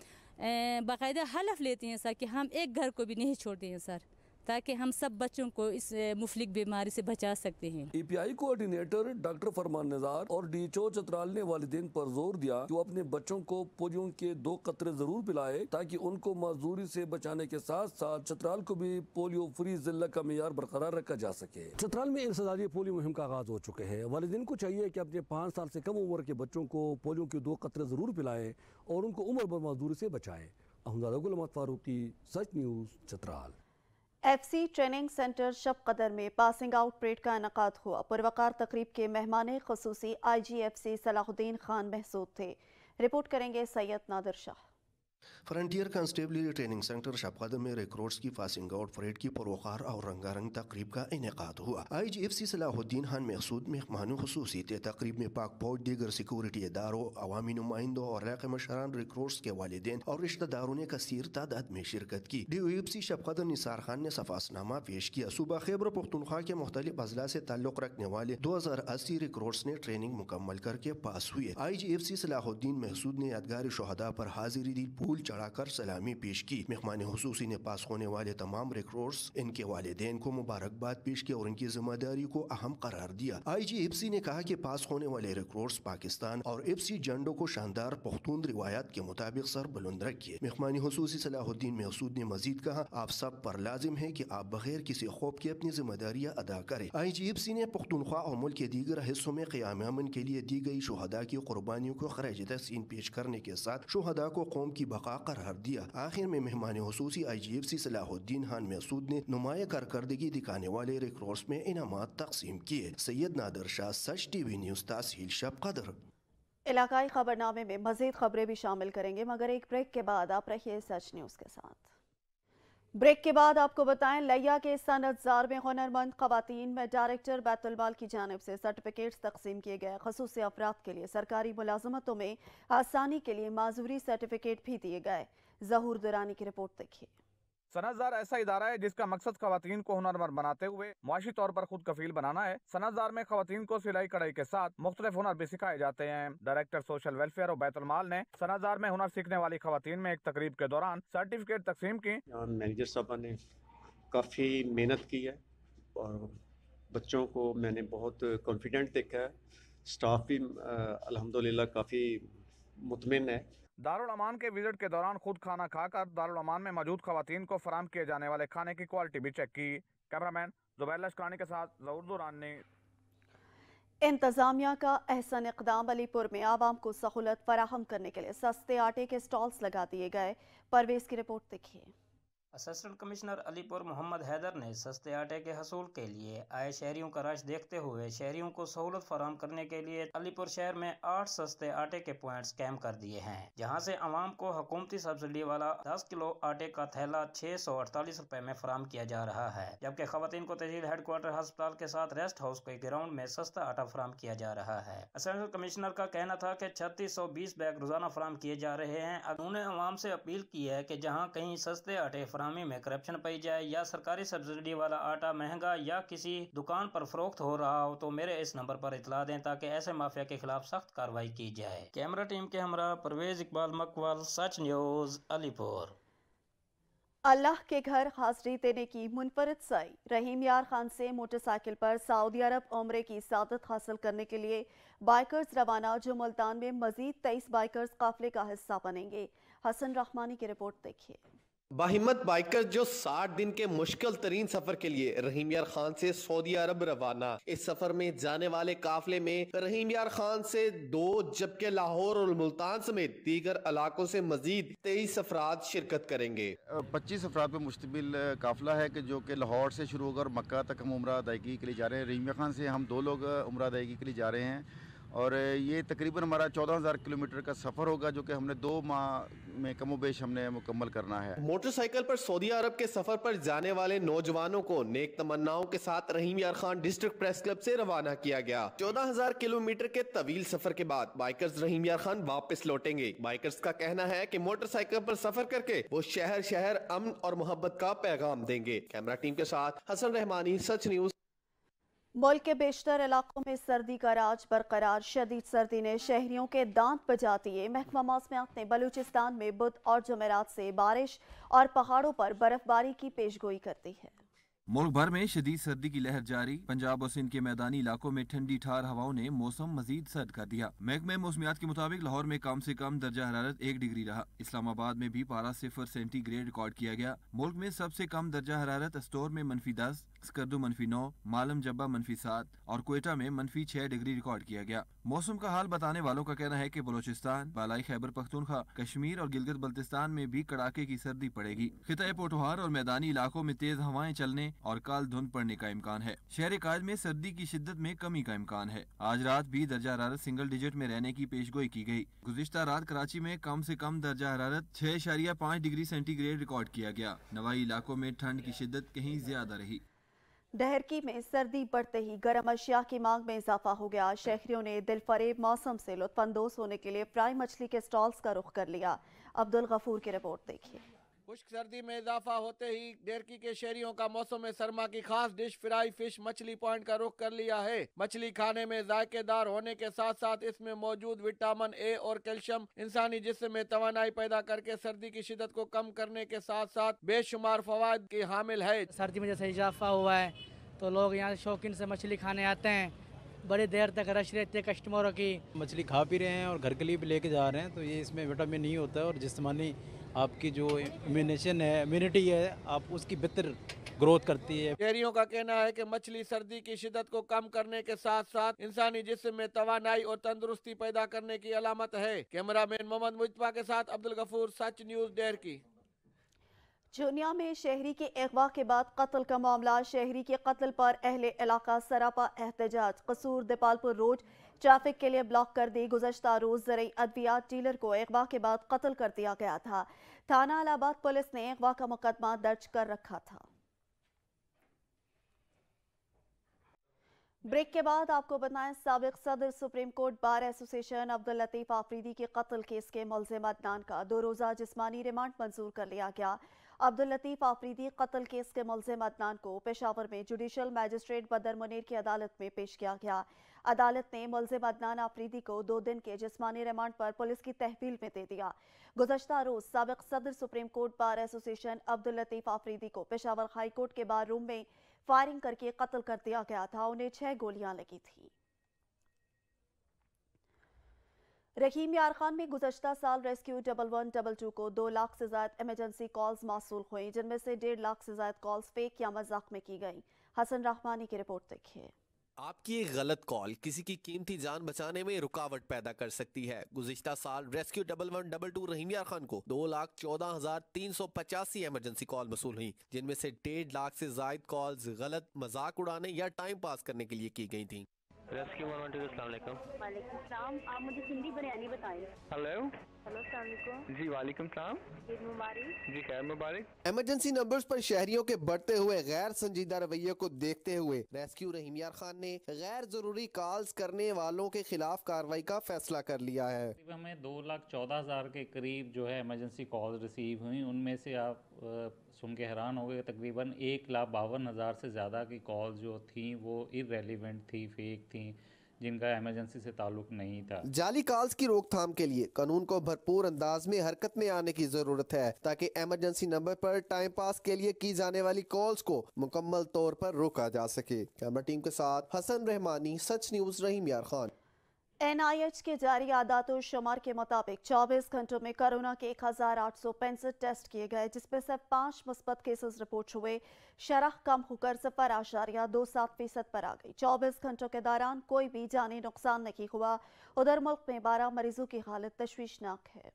S30: باقاعدہ حلف لیتے ہیں سر کہ ہم ایک گھر کو بھی نہیں چھوڑتے ہیں سر، تاکہ ہم سب بچوں کو اس مفلک بیماری سے بچا سکتے ہیں۔
S17: ای پی آئی کوآرڈینیٹر ڈاکٹر فرمان نزار اور ڈی ایچ او چترال نے والدین پر زور دیا کہ وہ اپنے بچوں کو پولیو کے 2 قطرے ضرور پلائے تاکہ ان کو معذوری سے بچانے کے ساتھ ساتھ چترال کو بھی پولیو فری ضلع کا معیار برقرار رکھا جا سکے۔ چترال میں انسدادی پولیو مہم کا آغاز ہو چکے ہیں۔ والدین کو چاہیے کہ اپنے 5 سال سے کم عمر کے بچوں کو پولیو کے 2 قطرے ضرور پلائیں اور ان کو عمر بھر معذوری سے بچائیں۔ Ahmad Gul Ahmad Farooqi, Sach news, Chitral.
S1: F C training centre Shabqadar میں پاسنگ آؤٹ پریڈ کا انعقاد ہوا۔ پروقار تقریب کے مہمان خصوصی آئی جی ایف سی صلاح الدین خان محسود تھے۔ رپورٹ کریں گے سید نادر شاہ۔
S2: Frontier constabulary training centre Shabqadar میں ریکروٹس کی پاسنگ آؤٹ پریڈ کی پروقار اور رنگا رنگ تقریب کا انعقاد ہوا۔ IGFC صلاح الدین خان مقصود مہمان خصوصی تھے۔ تقریب میں پاک فوج، دیگر سیکورٹی اداروں، عوامی نمائندوں اور علاقے مشران، ریکروٹس کے والدین اور رشتہ داروں نے کثیر تعداد میں شرکت کی۔ DOFC شب قدر نثار خان نے صفاس نامہ پیش کیا۔ صوبہ خیبر پختونخوا کے مختلف اضلاع سے تعلق رکھنے والے 2080 ریکروٹس نے ٹریننگ مکمل کر کے پاس ہوئے۔ IGFC صلاح الدین محسود نے یادگار شہداء پر حاضری دی، پھول چڑھا کر سلامی پیش کی۔ مہمان خصوصی نے پاس ہونے والے تمام ریکروٹس، ان کے والدین کو مبارکباد پیش کی اور ان کی ذمہ داری کو اہم قرار دیا۔ IGFC نے کہا کہ پاس ہونے والے ریکروٹس پاکستان اور FCC جھنڈوں کو شاندار پختون روایات کے مطابق سر بلند رکھیے۔ مہمان خصوصی صلاح الدین محسود نے مزید کہا، آپ سب پر لازم ہے کہ آپ بغیر کسی خوف کے اپنی ذمہ داریاں ادا کریں۔ IGFC نے پختونخوا اور ملک کے دیگر حصوں میں قیام امن کے لیے دی گئی شہداء کی قربانیوں کو خراج تحسین پیش کرنے کے ساتھ شہداء کو قوم کی بقا قرار دیا۔ آخر میں مہمان خصوصی IGFC صلاح الدین خان محسود نے نمایاں کارکردگی دکھانے والے ریکروٹس میں انعامات تقسیم کیے۔ سید نادر شاہ، سچ ٹی وی نیوز، تحصیل شب قدر۔
S1: علاقائی خبرنامے میں مزید خبریں بھی شامل کریں گے، مگر ایک بریک کے بعد آپ رہیے سچ نیوز کے ساتھ۔ بریک کے بعد آپ کو بتائیں، لیا کے صنعت زار میں ہنرمند خواتین میں ڈائریکٹر بیت المال کی جانب سے سرٹیفکیٹس تقسیم کیے گئے۔ خصوصی افراد کے لیے سرکاری ملازمتوں میں آسانی کے لیے معذوری سرٹیفکیٹ بھی دیے گئے۔ ظہور درانی کی رپورٹ دیکھیے۔
S4: صنعت زار ایسا ادارہ ہے جس کا مقصد خواتین کو ہنرمند بناتے ہوئے معاشی طور پر خود کفیل بنانا ہے۔ صنعت زار میں خواتین کو سلائی کڑھائی کے ساتھ مختلف ہنر بھی سکھائے جاتے ہیں۔ ڈائریکٹر سوشل ویلفیئر اور بیت المال نے صنعت زار میں ہنر سیکھنے والی خواتین میں ایک تقریب کے دوران سرٹیفکیٹ تقسیم کی۔
S19: مینیجر صاحبہ نے کافی محنت کی ہے اور بچوں کو میں نے بہت کانفیڈنٹ دیکھا ہے۔ اسٹاف بھی الحمدللہ کافی مطمئن ہے۔
S4: دارالامان کے وزٹ کے دوران خود کھانا کھا کر دارالامان میں موجود خواتین کو فراہم کیے جانے والے کھانے کی کوالٹی بھی چیک کی۔ کیمرامین زبیر لشکرانی کے ساتھ ظہور دورانی۔
S1: انتظامیہ کا احسن اقدام، علی پور میں عوام کو سہولت فراہم کرنے کے لیے سستے آٹے کے سٹالز لگا دیے گئے۔ پرویز کی رپورٹ دیکھیے۔
S21: اسسٹنٹ کمشنر علی پور محمد حیدر نے سستے آٹے کے حصول کے لیے آئے شہریوں کا رش دیکھتے ہوئے شہریوں کو سہولت فراہم کرنے کے لیے علی پور شہر میں 8 سستے آٹے کے پوائنٹس قائم کر دیے ہیں، جہاں سے عوام کو حکومتی سبسڈی والا 10 کلو آٹے کا تھیلا 648 روپے میں فراہم کیا جا رہا ہے، جبکہ خواتین کو تحصیل ہیڈ کوارٹر ہسپتال کے ساتھ ریسٹ ہاؤس کے گراؤنڈ میں سستا آٹا فراہم کیا جا رہا ہے۔ اسسٹنٹ کمشنر کا کہنا تھا کہ 3620 بیگ روزانہ فراہم کیے جا رہے ہیں۔ انہوں نے عوام سے اپیل کی ہے کہ جہاں کہیں سستے آٹے فراہمی میں کرپشن پائی جائے یا سرکاری سبسڈی والا آٹا مہنگا یا کسی دکان پر فروخت ہو رہا ہو تو میرے اس نمبر پر اطلاع دیں تاکہ ایسے مافیا کے خلاف سخت کارروائی کی جائے۔ کیمرہ ٹیم کے ہمراہ پرویز اقبال مکوال، سچ نیوز، علی پور۔
S1: اللہ کے گھر حاضری دینے کی منفرد سعی، رحیم یار خان سے موٹر سائیکل پر سعودی عرب عمرے کی سعادت حاصل کرنے کے لیے بائیکرز روانہ، جو ملتان میں مزید 23 بائیکرز قافلے کا حصہ بنیں گے۔ حسن رحمانی کی رپورٹ دیکھیے۔
S22: باہمت بائیکر جو 60 دن کے مشکل ترین سفر کے لیے رحیم یار خان سے سعودی عرب روانہ۔ اس سفر میں جانے والے قافلے میں رحیم یار خان سے 2 جبکہ لاہور اور ملتان سمیت دیگر علاقوں سے مزید 23 افراد شرکت کریں گے۔
S24: 25 افراد پر مشتمل قافلہ ہے کہ جو کہ لاہور سے شروع ہو کر مکہ تک ہم عمرہ ادائیگی کے لیے جا رہے ہیں۔ رحیم یار خان سے ہم 2 لوگ عمرہ ادائیگی کے لیے جا رہے ہیں اور یہ تقریباً ہمارا 14,000 کلومیٹر کا سفر ہوگا، جو کہ ہم نے 2 ماہ میں کم و بیش ہم نے مکمل کرنا ہے۔
S22: موٹر سائیکل پر سعودی عرب کے سفر پر جانے والے نوجوانوں کو نیک تمناؤں کے ساتھ رحیم یار خان ڈسٹرکٹ پریس کلب سے روانہ کیا گیا۔ 14,000 کلومیٹر کے طویل سفر کے بعد بائیکرز رحیم یار خان واپس لوٹیں گے۔ بائیکرز کا کہنا ہے کہ موٹر سائیکل پر سفر کر کے وہ شہر شہر امن اور محبت کا پیغام دیں گے۔ کیمرہ ٹیم کے ساتھ حسن رحمانی، سچ نیوز۔
S1: ملک کے بیشتر علاقوں میں سردی کا راج برقرار، شدید سردی نے شہریوں کے دانت بجا دیے۔ محکمہ موسمیات نے بلوچستان میں بدھ اور جمعرات سے بارش اور پہاڑوں پر برف باری کی پیشگوئی کر دی ہے۔
S25: ملک بھر میں شدید سردی کی لہر جاری، پنجاب اور سندھ کے میدانی علاقوں میں ٹھنڈی ٹھار ہواؤں نے موسم مزید سرد کر دیا۔ محکمہ موسمیات کے مطابق لاہور میں کم سے کم درجہ حرارت 1 ڈگری رہا، اسلام آباد میں بھی پارہ 0 سینٹی گریڈ ریکارڈ کیا گیا۔ ملک میں سب سے کم درجہ حرارت استور میں -10، स्कर्दू -9, मालम जब्बा -7 और क्वेटा में -6 डिग्री रिकॉर्ड किया गया। मौसम का हाल बताने वालों का कहना है कि बलोचिस्तान, बालाई खैबर पख्तूनख्वा, कश्मीर और गिलगित बल्तिस्तान में भी कड़ाके की सर्दी पड़ेगी। खिताए पोटोहार और मैदानी इलाकों में तेज हवाएं चलने और काल धुंध पड़ने का इम्कान है। शहर कायद में सर्दी की शिद्दत में कमी का इम्कान है। आज रात भी दर्जा हरारत सिंगल डिजिट में रहने की पेशगोई की गई। गुज़िश्ता रात कराची में कम से कम दर्जा हरारत 6.5 डिग्री सेंटीग्रेड रिकॉर्ड किया गया। नवाई इलाकों में ठंड की शिद्दत कहीं ज्यादा रही।
S1: डहरकी में सर्दी बढ़ते ही गर्म अशिया की मांग में इजाफा हो गया। शहरियों ने दिलफरेब मौसम से लुत्फानंदोज होने के लिए फ्राई मछली के स्टॉल्स का रुख कर लिया। अब्दुल गफूर की रिपोर्ट देखिए।
S3: खुश्क सर्दी में इजाफा होते ही डहरकी के शहरियों का मौसम सरमा की खास डिश फ्राई फिश मछली पॉइंट का रुख कर लिया है। मछली खाने में जायकेदार होने के साथ साथ इसमें मौजूद विटामिन ए और कैल्शियम इंसानी जिस्म में तवानाई पैदा करके सर्दी की शिद्दत को कम करने के साथ साथ बेशुमार फवाद की हामिल है।
S5: सर्दी में जैसे इजाफा हुआ है तो लोग यहाँ शौकीन से मछली खाने आते हैं। बड़ी देर तक रश रहती है कस्टमरों की।
S6: मछली खा पी रहे हैं और घर के लिए भी लेके जा रहे हैं, तो ये इसमें विटामिन नहीं होता है और जिस्मानी आपकी जो इम्यूनिटी है आप उसकी बेहतर ग्रोथ करती है।
S3: शहरियों का कहना है कि मछली सर्दी की शिद्दत को कम करने के साथ साथ इंसानी जिस्म में तवानाई और तंदुरुस्ती पैदा करने की अलामत है। कैमरामैन मोहम्मद मुजतबा के साथ अब्दुल गफूर, सच न्यूज़ डहरकी।
S1: चूनिया में शहरी के अगवा के बाद कत्ल का मामला। शहरी के कत्ल पर अहले इलाका सरापा एहतजाज। कसूर दीपालपुर रोड ट्रैफिक के लिए ब्लॉक कर दी। गुज़श्ता रोज ज़रूरी अद्वियात डीलर को अगवा के बाद कत्ल कर दिया गया था। थाना इलाहाबाद पुलिस ने अगवा का मुकदमा दर्ज कर रखा था। ब्रेक के बाद आपको बताएं, साबिक सदर supreme court bar association Abdul Latif Afridi के कत्ल केस के मुल्ज़िम अदनान का 2 रोज़ा जिस्मानी रिमांड मंजूर कर लिया गया। अब्दुल लतीफ आफरीदी कत्ल केस के मुल्ज़िम अदनान को पेशावर में जुडिशल मैजिस्ट्रेट बदर मुनीर की अदालत में पेश किया गया। अदालत ने मुल्ज़िम अदनान आफरीदी को 2 दिन के जिस्मानी रिमांड पर पुलिस की तहवील में दे दिया। गुज़श्ता रोज साबिक सदर supreme court bar association Abdul Latif Afridi को पेशावर हाई कोर्ट के बार रूम में फायरिंग करके कत्ल कर दिया गया था। उन्हें 6 गोलियां लगी थी। रहीम यार खान में गुज़श्ता साल रेस्क्यू 1122 को 2 लाख से ज्यादा इमरजेंसी कॉल्स मौसूल हुई, जिनमें से 1.5 लाख से ज्यादा कॉल्स फेक या मजाक में की गई। हसन रहमानी की रिपोर्ट देखिए।
S22: आपकी एक गलत कॉल किसी की कीमती जान बचाने में रुकावट पैदा कर सकती है। गुज़िश्ता साल रेस्क्यू 1122 रहीम यार खान को 2,14,385 इमरजेंसी कॉल मसूल हुई, जिनमें से 1.5 लाख से ज्यादा कॉल्स गलत, मजाक उड़ाने या टाइम पास करने के लिए की गई थी।
S7: रेस्क्यू 112, अस्सलाम वालेकुम। वालेकुम सलाम। आप मुझे सिंधी बिरयानी बताएं। हेलो अस्सलाम वालेकुम। जी वालेकुम सलाम। ईद मुबारक। जी खैर मुबारक।
S22: इमरजेंसी नंबर्स पर शहरियों के बढ़ते हुए गैर संजीदा रवैये को देखते हुए रेस्क्यू रहीम यार खान ने गैर जरूरी कॉल्स करने वालों के खिलाफ कार्रवाई का फैसला कर लिया है।
S8: हमें 2,14,000 के करीब जो है इमरजेंसी कॉल रिसीव हुई। उनमें से आप सुन के हैरान हो गए, तकरीबन 1,52,000 से ज़्यादा की कॉल जो थी वो इररेलेवेंट थी, फेक थी, जिनका इमरजेंसी से ताल्लुक नहीं था।
S22: जाली कॉल्स की रोकथाम के लिए कानून को भरपूर अंदाज में हरकत में आने की जरूरत है, ताकि इमरजेंसी नंबर पर टाइम पास के लिए की जाने वाली कॉल्स को मुकम्मल तौर पर रोका जा सके। कैमरा टीम के साथ हसन रहमानी, सच न्यूज़, रहीम यार खान।
S1: NIH के जारी आदातो शुमार के मुताबिक 24 घंटों में कोरोना के 1,865 टेस्ट किए गए, जिसमें से 5 मुस्बत केसेस रिपोर्ट हुए। शरह कम होकर 0.27% पर आ गई। 24 घंटों के दौरान कोई भी जानी नुकसान नहीं हुआ। उधर मुल्क में 12 मरीजों की हालत तशवीशनाक है।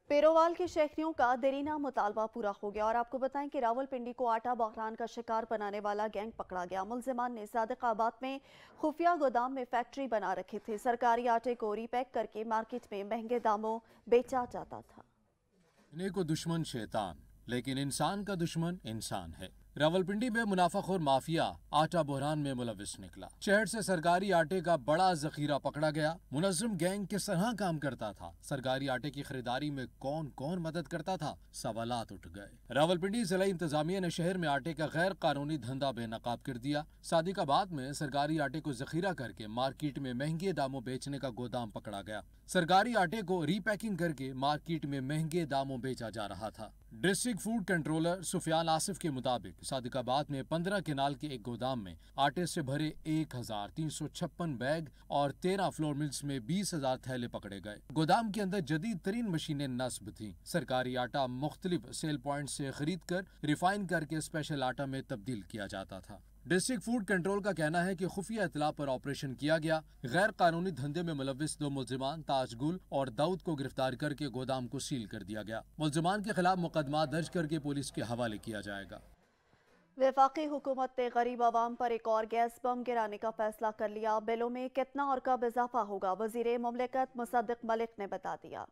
S1: पेरोवाल के शहरियों का देरीना मुतालबा पूरा हो गया और आपको बताएं कि रावलपिंडी को आटा बहरान का शिकार बनाने वाला गैंग पकड़ा गया। मुलजिमान ने सादिकाबाद में खुफिया गोदाम में फैक्ट्री बना रखे थे। सरकारी आटे को रीपैक करके मार्केट में महंगे दामों बेचा जाता था।
S9: ने को दुश्मन शैतान, लेकिन इंसान का दुश्मन इंसान है। रावलपिंडी में मुनाफाखोर माफिया आटा बहरान में मुलविस निकला। शहर से सरकारी आटे का बड़ा जखीरा पकड़ा गया। मुनज़्ज़म गैंग किस तरह काम करता था, सरकारी आटे की खरीदारी में कौन कौन मदद करता था, सवालात उठ गए। रावलपिंडी जिला इंतजामिया ने शहर में आटे का गैर कानूनी धंधा बेनकाब कर दिया। सादिकाबाद में सरकारी आटे को जखीरा करके मार्केट में महंगे दामों बेचने का गोदाम पकड़ा गया। सरकारी आटे को रीपैकिंग करके मार्केट में महंगे दामों बेचा जा रहा था। District food controller Sufiyan Asif के मुताबिक सादिकाबाद में 15 केनाल के एक गोदाम में आटे से भरे 1356 बैग और 13 फ्लोर मिल्स में 20,000 थैले पकड़े गए। गोदाम के अंदर जदीद तरीन मशीनें नस्ब थीं। सरकारी आटा मुख्तलिफ सेल पॉइंट से खरीद कर रिफाइन करके स्पेशल आटा में तब्दील किया जाता था। डिस्ट्रिक्ट फूड कंट्रोल का कहना है कि खुफिया इतला पर ऑपरेशन किया गया। गैर कानूनी धंधे में मुलविस 2 मुल्जिमान ताजगुल और दाऊद को गिरफ्तार करके गोदाम को सील कर दिया गया। मुल्जिमान के खिलाफ मुकदमा दर्ज करके पुलिस के हवाले किया जाएगा।
S1: वफाकी हुकूमत ने गरीब आवाम पर एक और गैस बम गिराने का फैसला कर लिया। बिलों में कितना और कब इजाफा होगा, वजीर मुमलिकत मुसद्दिक मलिक ने बता दिया।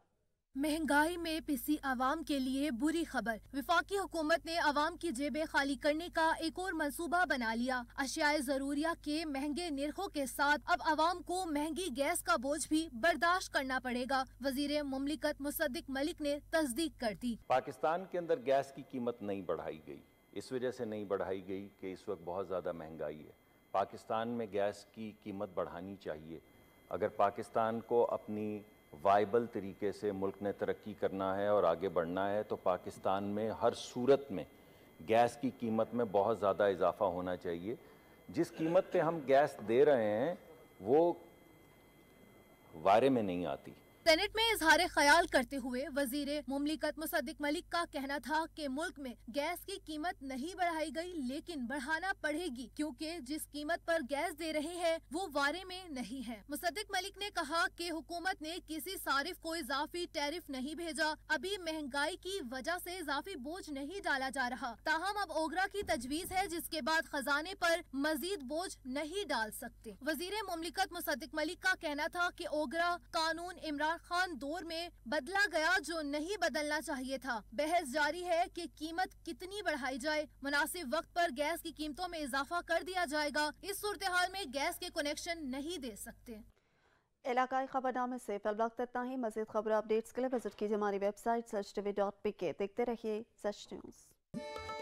S10: महंगाई में पिसी आवाम के लिए बुरी खबर। वफाकी हुकूमत ने आवाम की जेबें खाली करने का एक और मंसूबा बना लिया। अशियाए जरूरिया के महंगे निर्खों के साथ अब आवाम को महंगी गैस का बोझ भी बर्दाश्त करना पड़ेगा। वजीर मुमलिकत मुसद्दिक मलिक ने तस्दीक कर दी।
S11: पाकिस्तान के अंदर गैस की कीमत नहीं बढ़ाई गई, इस वजह से नहीं बढ़ाई गई कि इस वक्त बहुत ज़्यादा महंगाई है। पाकिस्तान में गैस की कीमत बढ़ानी चाहिए। अगर पाकिस्तान को अपनी वाइबल तरीके से मुल्क ने तरक्की करना है और आगे बढ़ना है तो पाकिस्तान में हर सूरत में गैस की कीमत में बहुत ज़्यादा इजाफा होना चाहिए। जिस कीमत पे हम गैस दे रहे हैं वो वारे में नहीं आती।
S10: सेनेट में इजहार ख्याल करते हुए वजीर मुमलिकत मुसद्दिक मलिक का कहना था कि मुल्क में गैस की कीमत नहीं बढ़ाई गई लेकिन बढ़ाना पड़ेगी क्योंकि जिस कीमत पर गैस दे रहे हैं वो वारे में नहीं है। मुसद्दिक मलिक ने कहा कि हुकूमत ने किसी सारिफ को इजाफी टैरिफ नहीं भेजा। अभी महंगाई की वजह से इजाफी बोझ नहीं डाला जा रहा। ताहम अब ओगरा की तजवीज है जिसके बाद खजाने पर मजीद बोझ नहीं डाल सकते। वजीर मुमलिकत मुसद्दिक मलिक का कहना था कि ओगरा कानून इमरान खान दौर में बदला गया जो नहीं बदलना चाहिए था। बहस जारी है कि कीमत कितनी बढ़ाई जाए। मुनासिब वक्त पर गैस की कीमतों में इजाफा कर दिया जाएगा। इस सूरत हाल में गैस के कनेक्शन नहीं दे सकते।
S1: इलाकाई खबरनामे से फिलवक्त इतना ही। मज़ीद खबर अपडेट्स के लिए विजिट कीजिए हमारी वेबसाइट sach tv.pk। देखते रहिए सच न्यूज़।